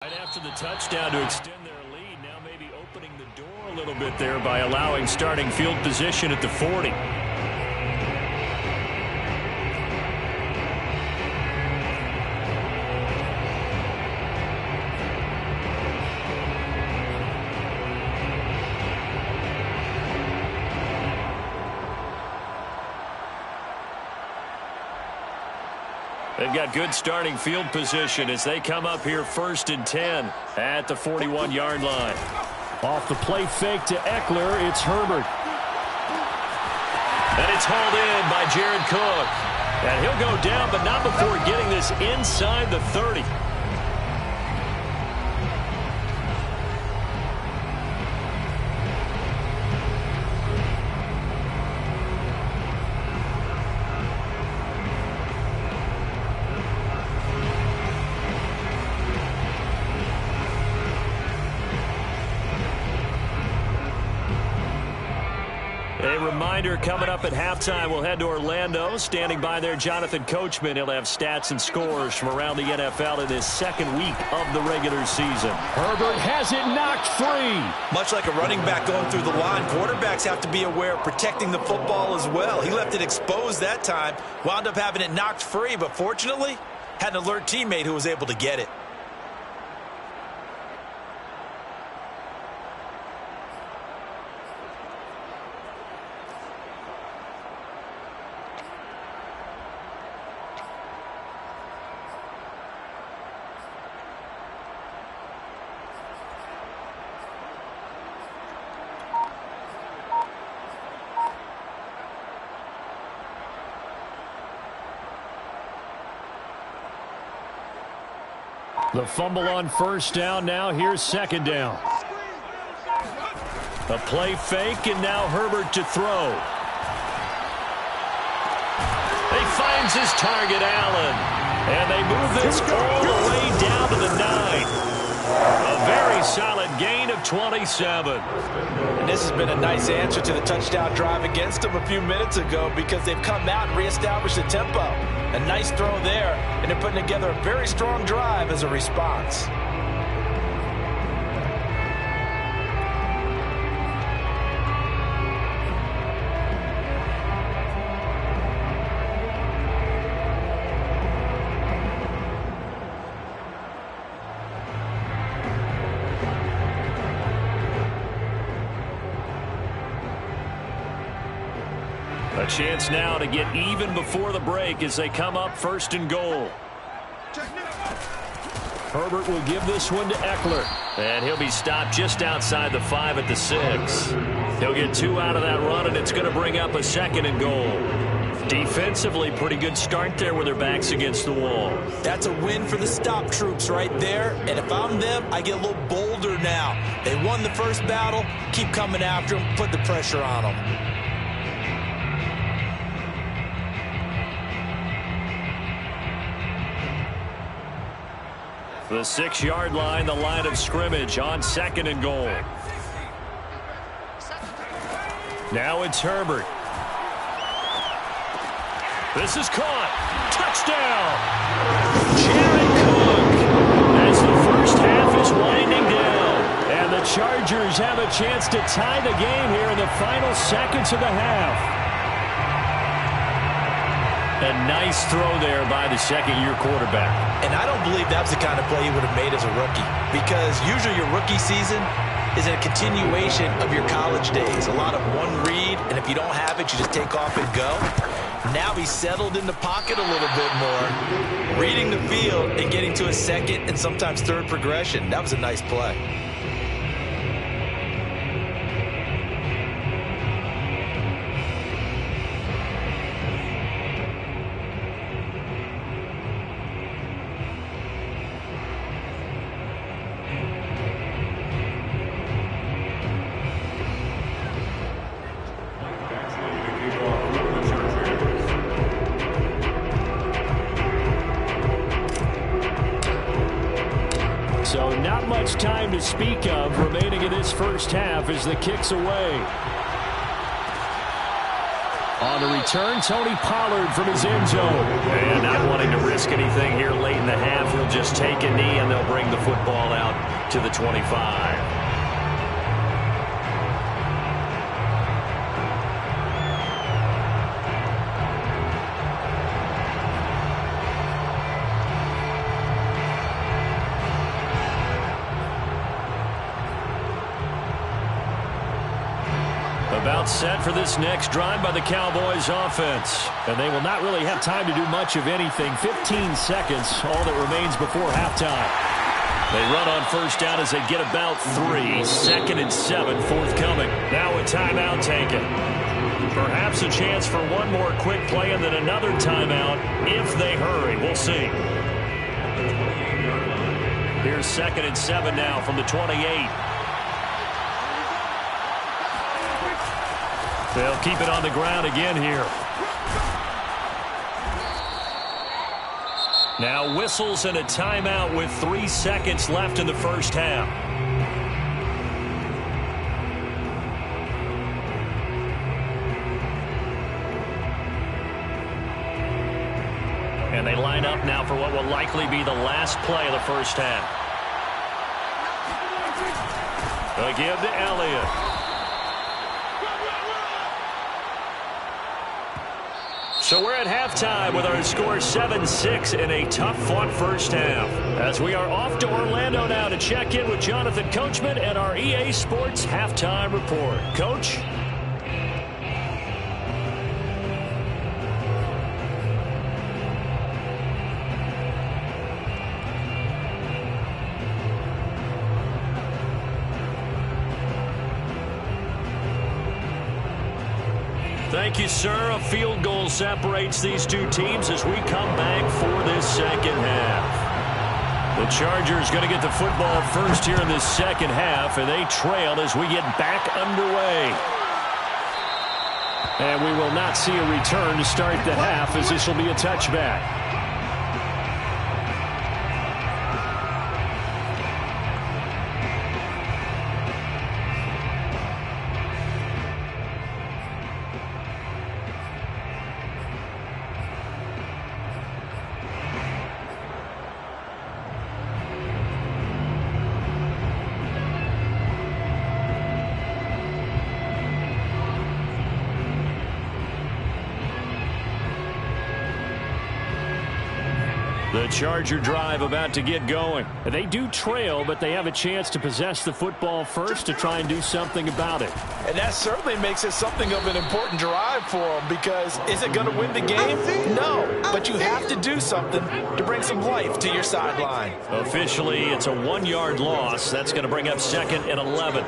Right after the touchdown to extend their lead, now maybe opening the door a little bit there by allowing starting field position at the 40. They've got good starting field position as they come up here 1st and 10 at the 41-yard line. Off the play fake to Eckler, it's Herbert. And it's hauled in by Jared Cook. And he'll go down, but not before getting this inside the 30. A reminder coming up at halftime, we'll head to Orlando. Standing by there, Jonathan Coachman. He'll have stats and scores from around the NFL in this second week of the regular season. Herbert has it knocked free. Much like a running back going through the line, quarterbacks have to be aware of protecting the football as well. He left it exposed that time, wound up having it knocked free, but fortunately, had an alert teammate who was able to get it. The fumble on first down. Now here's second down. A play fake, and now Herbert to throw. He finds his target, Allen. And they move this all the way down to the 9. A very solid gain of 27. And this has been a nice answer to the touchdown drive against them a few minutes ago because they've come out and reestablished the tempo. A nice throw there, and they're putting together a very strong drive as a response. A chance now to get even before the break as they come up 1st and goal. Herbert will give this one to Eckler. And he'll be stopped just outside the 5 at the 6. He'll get 2 out of that run, and it's going to bring up a 2nd and goal. Defensively, pretty good start there with their backs against the wall. That's a win for the stop troops right there. And if I'm them, I get a little bolder now. They won the first battle. Keep coming after them. Put the pressure on them. The 6-yard line, the line of scrimmage on 2nd and goal. Now it's Herbert. This is caught. Touchdown! Jared Cook as the first half is winding down. And the Chargers have a chance to tie the game here in the final seconds of the half. A nice throw there by the second-year quarterback. And I don't believe that's the kind of play he would have made as a rookie, because usually your rookie season is a continuation of your college days. A lot of one read, and if you don't have it, you just take off and go. Now he's settled in the pocket a little bit more, reading the field and getting to a second and sometimes third progression. That was a nice play. So not much time to speak of remaining in this first half as the kick's away. On the return, Tony Pollard from his end zone. And not wanting to risk risk anything here late in the half. He'll just take a knee, and they'll bring the football out to the 25. About set for this next drive by the Cowboys offense. And they will not really have time to do much of anything. 15 seconds, all that remains before halftime. They run on first down as they get about 3. 2nd and 7 forthcoming. Now a timeout taken. Perhaps a chance for one more quick play and then another timeout if they hurry. We'll see. Here's 2nd and 7 now from the 28. They'll keep it on the ground again here. Now whistles and a timeout with 3 seconds left in the first half. And they line up now for what will likely be the last play of the first half. They'll give to Elliott. So we're at halftime with our score 7-6 in a tough-fought first half. As we are off to Orlando now to check in with Jonathan Coachman and our EA Sports Halftime Report. Coach? Thank you, sir. A field goal separates these two teams as we come back for this second half. The Chargers going to get the football first here in this second half, and they trail as we get back underway. And we will not see a return to start the half, as this will be a touchback. The Charger drive about to get going. They do trail, but they have a chance to possess the football first to try and do something about it. And that certainly makes it something of an important drive for them, because is it going to win the game? No, but you have to do something to bring some life to your sideline. Officially, it's a 1-yard loss. That's going to bring up 2nd and 11.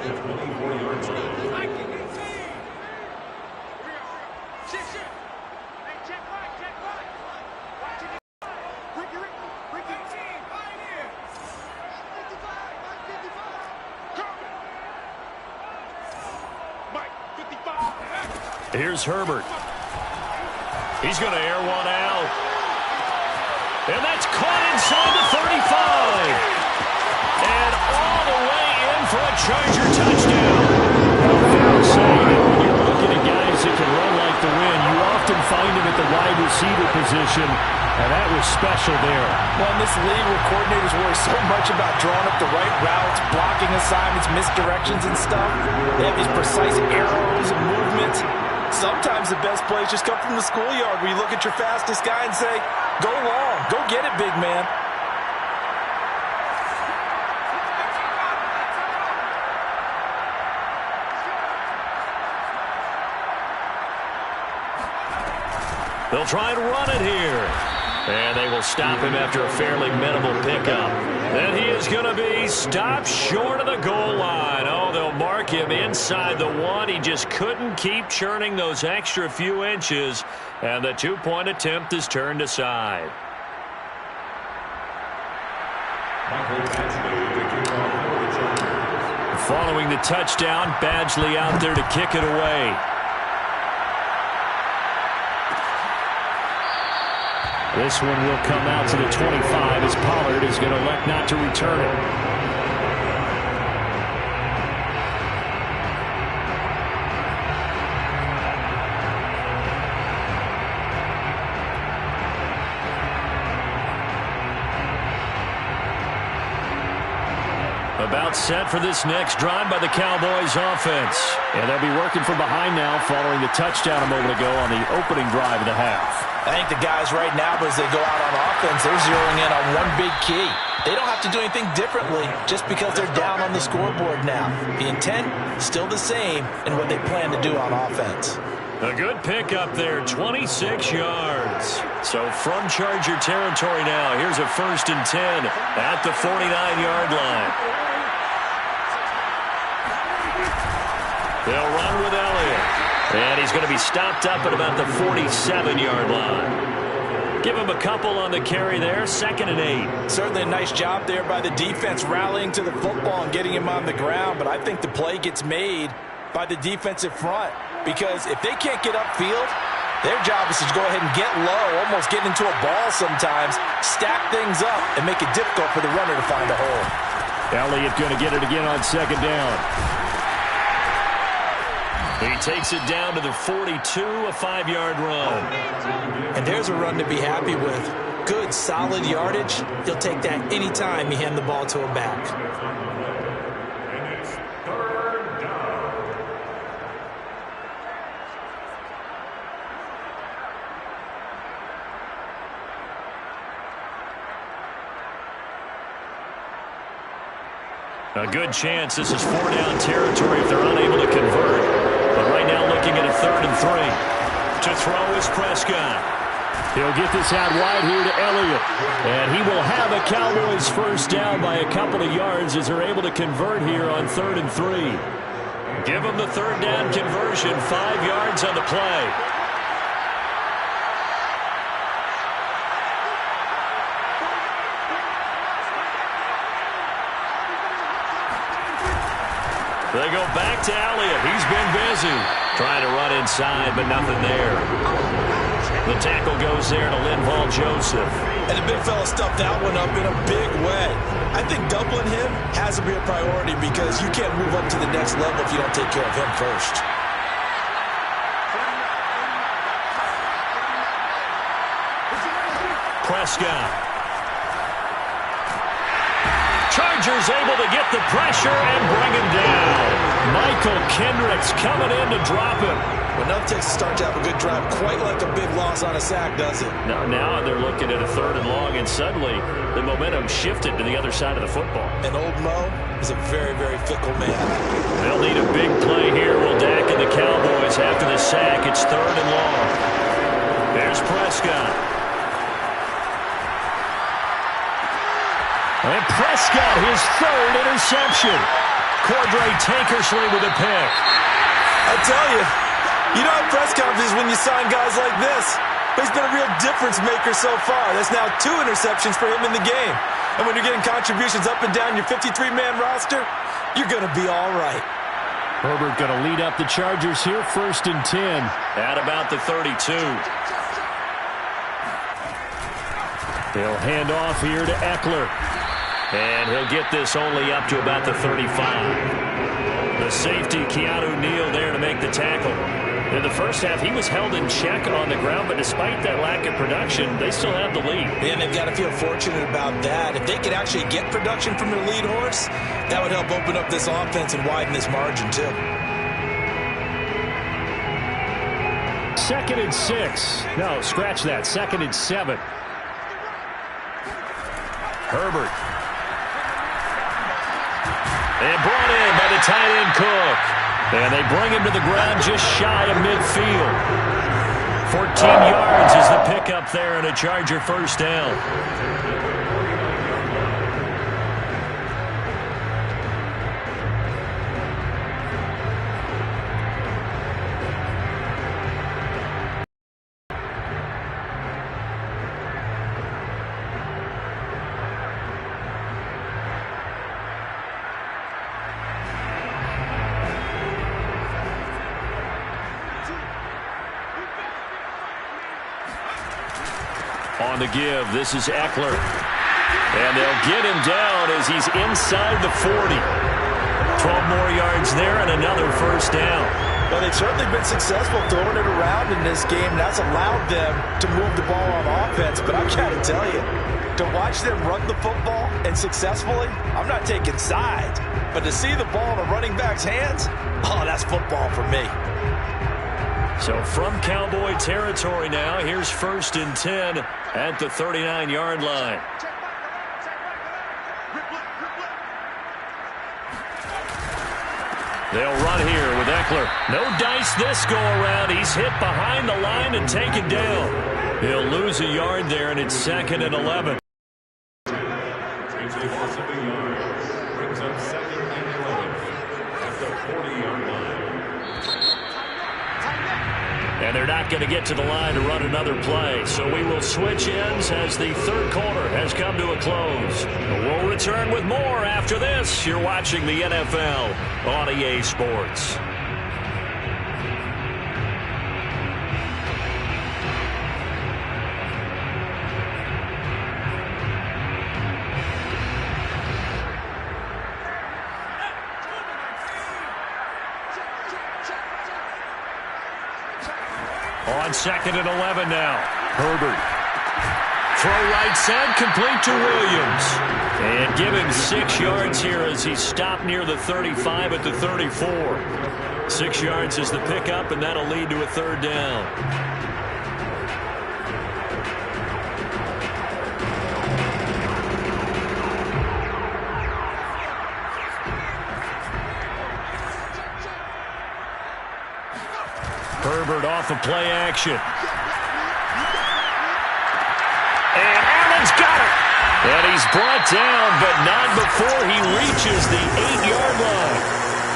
Here's Herbert. He's going to air one out. And that's caught inside the 35. And all the way in for a Charger touchdown. Fair to say that when you're looking at guys that can run like the wind, you often find them at the wide receiver position, and that was special there. Well, in this league where coordinators worry so much about drawing up the right routes, blocking assignments, misdirections and stuff, they have these precise arrows and movements. Sometimes the best plays just come from the schoolyard, where you look at your fastest guy and say, go long, go get it, big man. They'll try and run it here. And they will stop him after a fairly minimal pickup. And he is going to be stopped short of the goal line. Oh, they'll mark him inside the 1. He just couldn't keep churning those extra few inches. And the 2-point attempt is turned aside. Following the touchdown, Badgley out there to kick it away. This one will come out to the 25 as Pollard is going to elect not to return it. About set for this next drive by the Cowboys offense. And they'll be working from behind now following the touchdown a moment ago on the opening drive of the half. I think the guys right now, as they go out on offense, they're zeroing in on one big key. They don't have to do anything differently just because they're down on the scoreboard now. The intent, still the same in what they plan to do on offense. A good pick up there, 26 yards. So from Charger territory now, here's a 1st and 10 at the 49-yard line. They'll run with Elliott. And he's going to be stopped up at about the 47-yard line. Give him a couple on the carry there, 2nd and 8. Certainly a nice job there by the defense rallying to the football and getting him on the ground. But I think the play gets made by the defensive front. Because if they can't get upfield, their job is to go ahead and get low, almost get into a ball sometimes, stack things up, and make it difficult for the runner to find a hole. Elliott going to get it again on 2nd down. He takes it down to the 42, a 5-yard run. And there's a run to be happy with. Good, solid yardage. He'll take that anytime you hand the ball to a back. A good chance this is 4-down territory if they're unable to convert. But right now looking at a 3rd and 3. To throw is Prescott. He'll get this out wide here to Elliott. And he will have a Cowboys 1st down by a couple of yards as they're able to convert here on 3rd and 3. Give them the 3rd down conversion, 5 yards on the play. They go back to Elliott. He's been busy. Trying to run inside, but nothing there. The tackle goes there to Linval Joseph. And the big fella stuffed that one up in a big way. I think doubling him has to be a priority because you can't move up to the next level if you don't take care of him first. Prescott. Chargers able to get the pressure and bring him down. Michael Kendricks coming in to drop him. Well, nothing takes a start to have a good drive quite like a big loss on a sack, does it? Now they're looking at a 3rd and long, and suddenly the momentum shifted to the other side of the football. And old Mo is a very, very fickle man. They'll need a big play here. Will Dak and the Cowboys after the sack. It's 3rd and long. There's Prescott. And Prescott, his 3rd interception. Cordray Tankersley with a pick. I tell you, you don't have press conferences when you sign guys like this. But he's been a real difference maker so far. That's now 2 interceptions for him in the game. And when you're getting contributions up and down your 53-man roster, you're going to be all right. Herbert going to lead up the Chargers here, 1st and 10. At about the 32. They'll hand off here to Eckler. And he'll get this only up to about the 35. The safety, Keanu Neal, there to make the tackle. In the first half, he was held in check on the ground, but despite that lack of production, they still have the lead. And they've got to feel fortunate about that. If they could actually get production from their lead horse, that would help open up this offense and widen this margin, too. 2nd and 6. No, scratch that. 2nd and 7. Herbert. And brought in by the tight end Cook. And they bring him to the ground just shy of midfield. 14 yards is the pickup there and a Charger 1st down. On the give, this is Eckler. And they'll get him down as he's inside the 40. 12 more yards there and another 1st down. Well, they've certainly been successful throwing it around in this game. That's allowed them to move the ball on offense. But I've got to tell you, To watch them run the football and successfully, I'm not taking sides, but to see the ball in a running back's hands, oh, that's football for me. So from Cowboy territory now, here's 1st and 10 at the 39-yard line. They'll run here with Eckler. No dice this go-around. He's hit behind the line and taken down. He'll lose a yard there, and it's 2nd and 11. And they're not going to get to the line to run another play. So we will switch ends as the third quarter has come to a close. We'll return with more after this. You're watching the NFL on EA Sports. On 2nd and 11 now. Herbert. Throw right side, complete to Williams. And give him 6 yards here as he stopped near the 35 at the 34. 6 yards is the pickup, and that'll lead to a 3rd down. Herbert off of play action. And Allen's got it. And he's brought down, but not before he reaches the 8-yard line.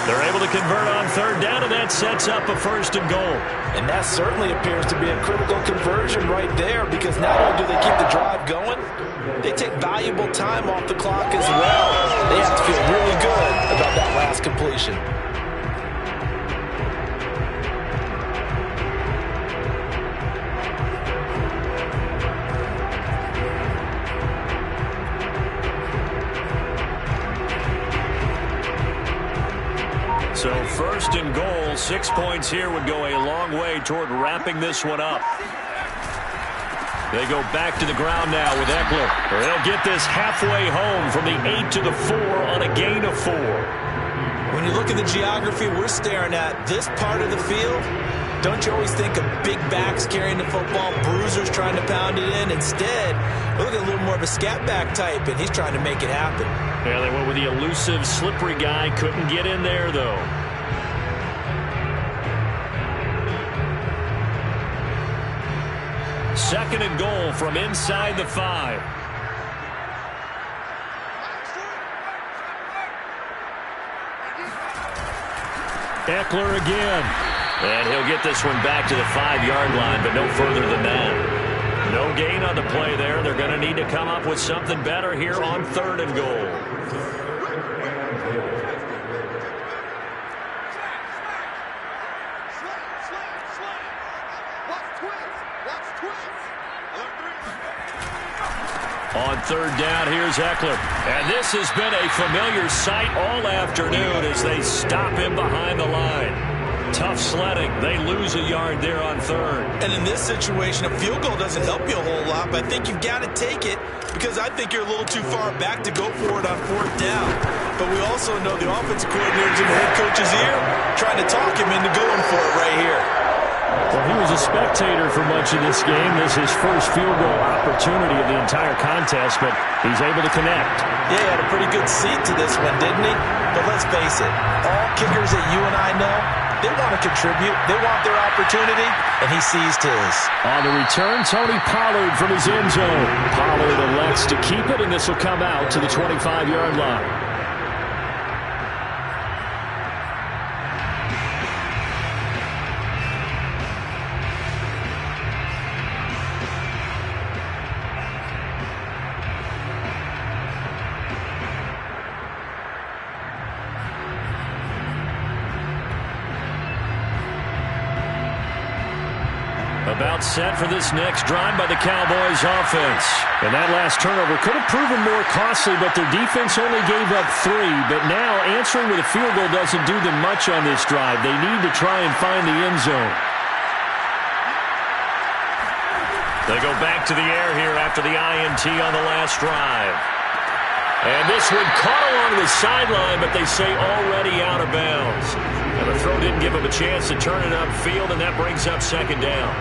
They're able to convert on 3rd down, and that sets up a 1st and goal. And that certainly appears to be a critical conversion right there, because not only do they keep the drive going, they take valuable time off the clock as well. They have to feel really good about that last completion. So 1st and goal, 6 points here would go a long way toward wrapping this one up. They go back to the ground now with Eckler. They'll get this halfway home from the 8 to the 4 on a gain of 4. When you look at the geography we're staring at, this part of the field, don't you always think of big backs carrying the football, bruisers trying to pound it in? Instead, we're looking at a little more of a scat back type, and he's trying to make it happen. Yeah, they went with the elusive, slippery guy. Couldn't get in there, though. Second and goal from inside the 5. Eckler again. And he'll get this one back to the 5-yard line, but no further than that. No gain on the play there. They're going to need to come up with something better here on 3rd and goal. On 3rd down, here's Eckler. And this has been a familiar sight all afternoon as they stop him behind the line. Tough sledding. They lose a yard there on 3rd. And in this situation, a field goal doesn't help you a whole lot, but I think you've got to take it because I think you're a little too far back to go for it on 4th down. But we also know the offensive coordinator's in the head coach's ear trying to talk him into going for it right here. Well, he was a spectator for much of this game. This is his first field goal opportunity of the entire contest, but he's able to connect. Yeah, he had a pretty good seat to this one, didn't he? But let's face it, all kickers that you and I know, they want to contribute. They want their opportunity, and he seized his. On the return, Tony Pollard from his end zone. Pollard elects to keep it, and this will come out to the 25-yard line. About set for this next drive by the Cowboys offense. And that last turnover could have proven more costly, but their defense only gave up 3. But now answering with a field goal doesn't do them much on this drive. They need to try and find the end zone. They go back to the air here after the INT on the last drive. And this one caught along the sideline, but they say already out of bounds. And the throw didn't give him a chance to turn it upfield, and that brings up second down.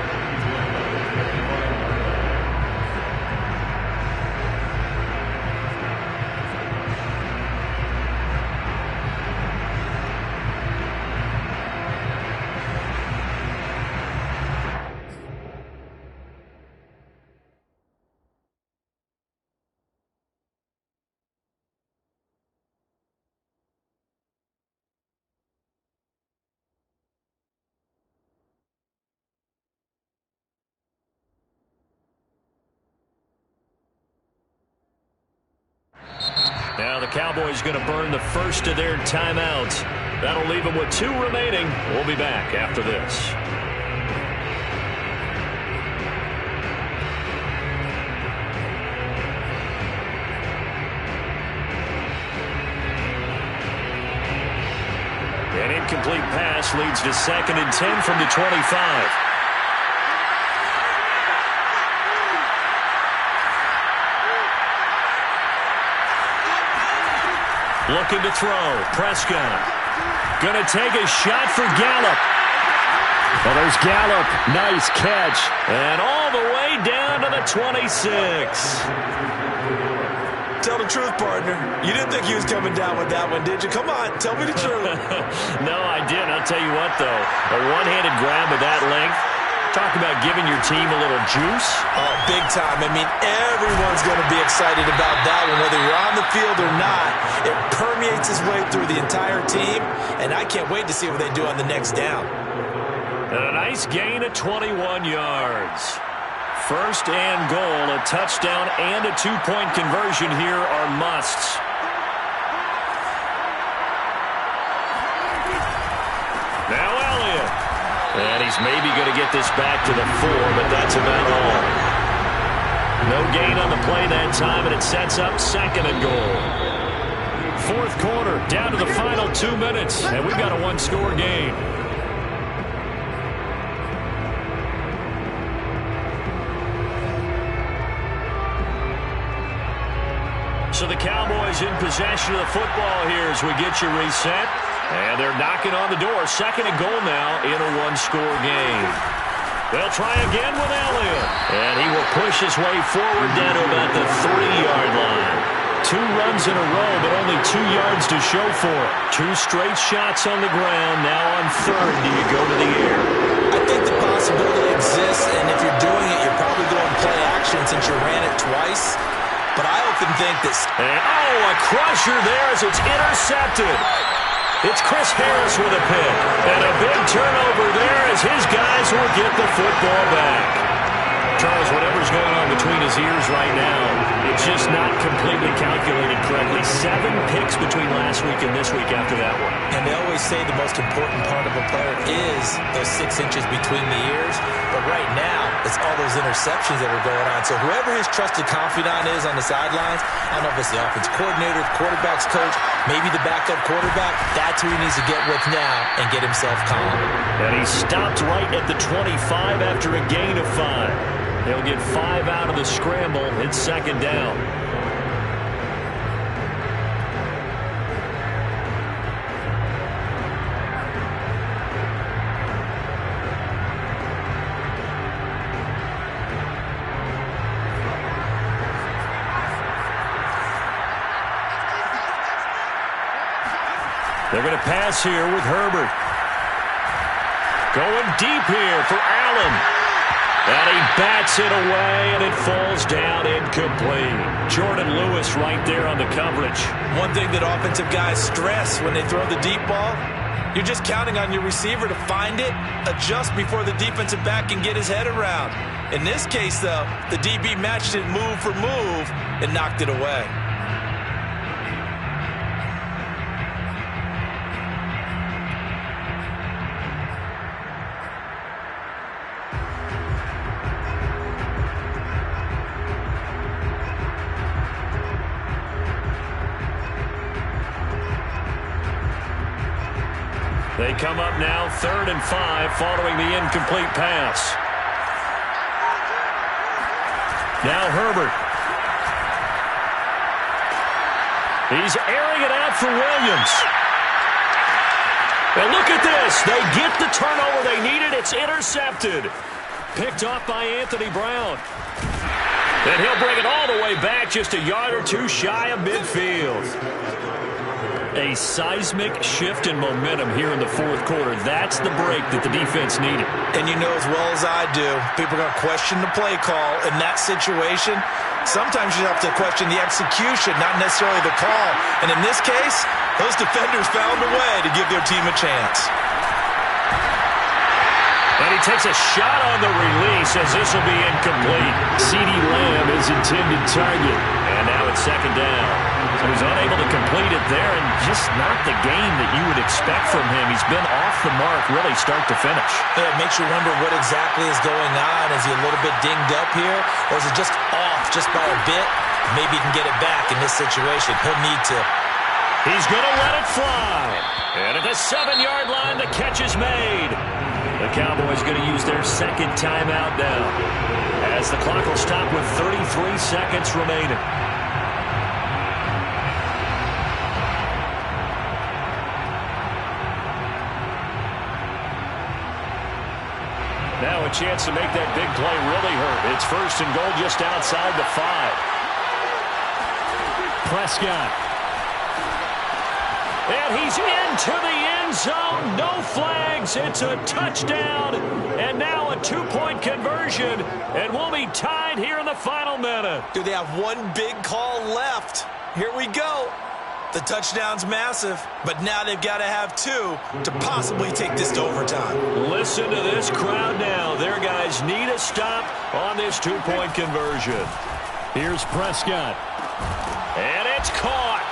Now the Cowboys going to burn the first of their timeouts. That'll leave them with 2 remaining. We'll be back after this. An incomplete pass leads to 2nd and 10 from the 25. Looking to throw. Prescott. Going to take a shot for Gallup. Well, there's Gallup. Nice catch. And all the way down to the 26. Tell the truth, partner. You didn't think he was coming down with that one, did you? Come on, tell me the truth. No, I didn't. I'll tell you what, though. A one-handed grab of that length. Talk about giving your team a little juice. Oh, big time. I mean, everyone's going to be excited about that one, whether you're on the field or not. It permeates its way through the entire team, and I can't wait to see what they do on the next down. And a nice gain of 21 yards. First and goal, a touchdown and a 2-point conversion here are musts. Now Elliott. And he's maybe going to get this back to the 4, but that's about all. No gain on the play that time, and it sets up 2nd and goal. 4th quarter, down to the final 2 minutes, and we've got a 1-score game. So the Cowboys in possession of the football here as we get you reset. And they're knocking on the door. 2nd and goal now in a 1-score game. They'll try again with Elliott. And he will push his way forward down to about the 3-yard line. 2 runs in a row, but only 2 yards to show for it. 2 straight shots on the ground. Now on 3rd, do you go to the air? I think the possibility exists, and if you're doing it, you're probably going play action since you ran it twice. But I often think this. And, a crusher there as it's intercepted. It's Chris Harris with a pick. And a big turnover there as his guys will get the football back. Charles, whatever's going on between his ears right now, it's just not completely calculated correctly. 7 picks between last week and this week after that one. And they always say the most important part of a player is those 6 inches between the ears. But right now, it's all those interceptions that are going on. So whoever his trusted confidant is on the sidelines, I don't know if it's the offense coordinator, the quarterback's coach, maybe the backup quarterback, that's who he needs to get with now and get himself calm. And he stopped right at the 25 after a gain of 5. He'll get 5 out of the scramble. It's 2nd down. They're going to pass here with Herbert. Going deep here for Allen. And he bats it away, and it falls down incomplete. Jordan Lewis right there on the coverage. One thing that offensive guys stress when they throw the deep ball, you're just counting on your receiver to find it, adjust before the defensive back can get his head around. In this case, though, the DB matched it move for move and knocked it away. They come up now 3rd and 5 following the incomplete pass. Now Herbert. He's airing it out for Williams. And look at this. They get the turnover they needed. It's intercepted. Picked off by Anthony Brown. And he'll bring it all the way back, just a yard or two shy of midfield. A seismic shift in momentum here in the fourth quarter. That's the break that the defense needed. And you know as well as I do, people are going to question the play call in that situation. Sometimes you have to question the execution, not necessarily the call. And in this case, those defenders found a way to give their team a chance. And he takes a shot on the release as this will be incomplete. CeeDee Lamb is intended target. And now it's second down. So he's unable to complete it there, and just not the game that you would expect from him. He's been off the mark really start to finish. Yeah, it makes you wonder what exactly is going on. Is he a little bit dinged up here, or is it just off just by a bit? Maybe he can get it back in this situation. He'll need to. He's going to let it fly. And at the 7-yard line, the catch is made. The Cowboys going to use their second timeout now, as the clock will stop with 33 seconds remaining. Now a chance to make that big play really hurt. It's first and goal just outside the 5. Prescott. And he's into the end zone. No flags. It's a touchdown. And now a 2-point conversion. And we'll be tied here in the final minute. Do they have one big call left? Here we go. The touchdown's massive, but now they've got to have 2 to possibly take this to overtime. Listen to this crowd now. Their guys need a stop on this 2-point conversion. Here's Prescott. And it's caught.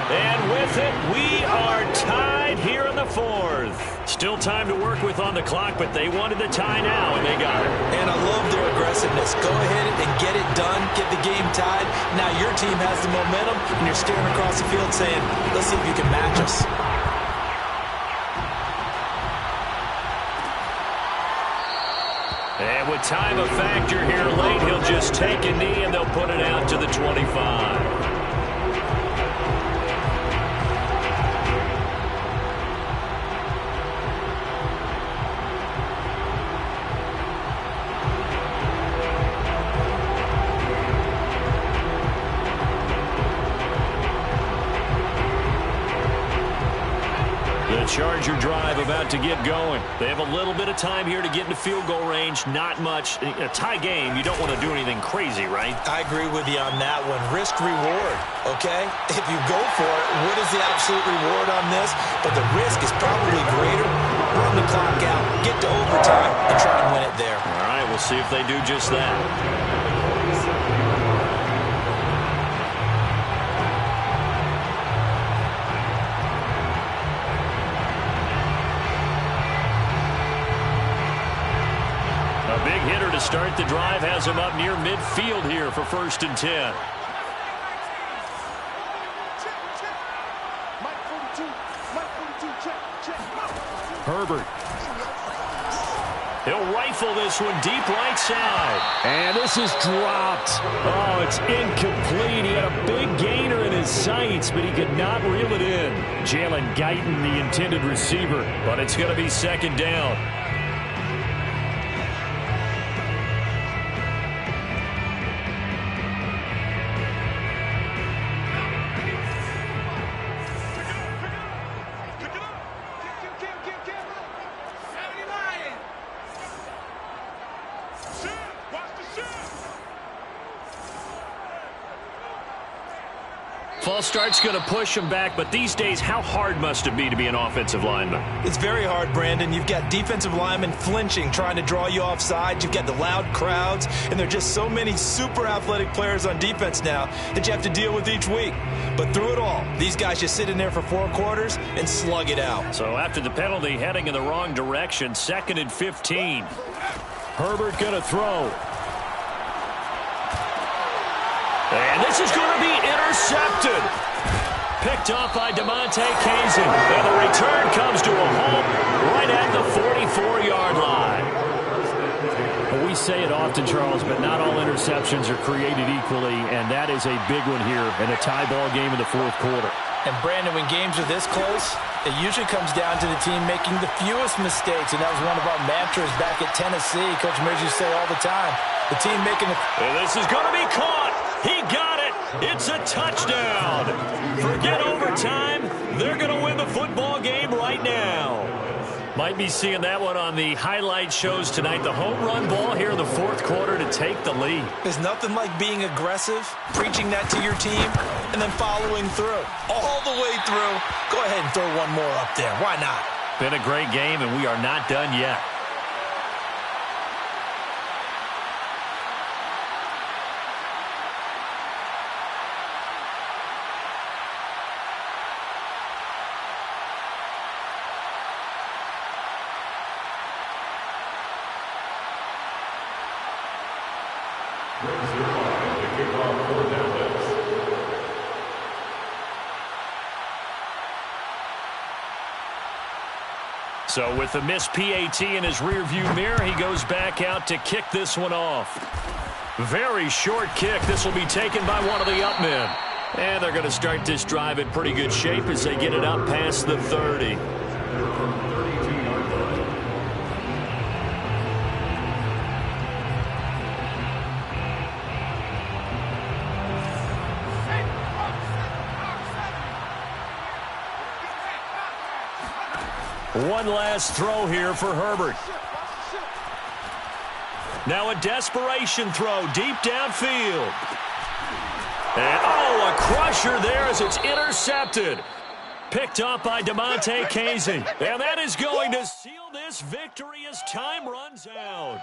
And with it, we are tied here in the 4th. Still time to work with on the clock, but they wanted the tie now, and they got it. And I love their aggressiveness. Go ahead and get it done. Get the game tied. Now your team has the momentum, and you're staring across the field saying, let's see if you can match us. And with time a factor here late, he'll just take a knee, and they'll put it out to the 25. Charger drive about to get going. They have a little bit of time here to get into field goal range. Not much. A tie game, you don't want to do anything crazy, right? I agree with you on that one. Risk reward, okay? If you go for it, what is the absolute reward on this? But the risk is probably greater. Run the clock out, get to overtime, and try and win it there. All right, we'll see if they do just that. Big hitter to start the drive has him up near midfield here for 1st and 10. Herbert. He'll rifle this one deep right side. And this is dropped. Oh, it's incomplete. He had a big gainer in his sights, but he could not reel it in. Jalen Guyton, the intended receiver, but it's going to be second down. False start's going to push him back, but these days, how hard must it be to be an offensive lineman? It's very hard, Brandon. You've got defensive linemen flinching, trying to draw you offside. You've got the loud crowds, and there are just so many super athletic players on defense now that you have to deal with each week. But through it all, these guys just sit in there for 4 quarters and slug it out. So after the penalty, heading in the wrong direction, 2nd and 15. Herbert going to throw. And this is going to be intercepted. Picked off by DeMonte Kazin. And the return comes to a halt right at the 44-yard line. We say it often, Charles, but not all interceptions are created equally, and that is a big one here in a tie ball game in the fourth quarter. And, Brandon, when games are this close, it usually comes down to the team making the fewest mistakes, and that was one of our mantras back at Tennessee. Coach Mears used to say all the time, the team making the... And this is going to be caught. He got it. It's a touchdown. Forget overtime. They're going to win the football game right now. Might be seeing that one on the highlight shows tonight. The home run ball here in the fourth quarter to take the lead. There's nothing like being aggressive, preaching that to your team, and then following through. All the way through. Go ahead and throw one more up there. Why not? Been a great game, and we are not done yet. So with the missed PAT in his rearview mirror, he goes back out to kick this one off. Very short kick. This will be taken by one of the up men. And they're going to start this drive in pretty good shape as they get it up past the 30. One last throw here for Herbert. Now a desperation throw deep downfield. And, oh, a crusher there as it's intercepted. Picked up by DeMonte Casey. And that is going to seal this victory as time runs out.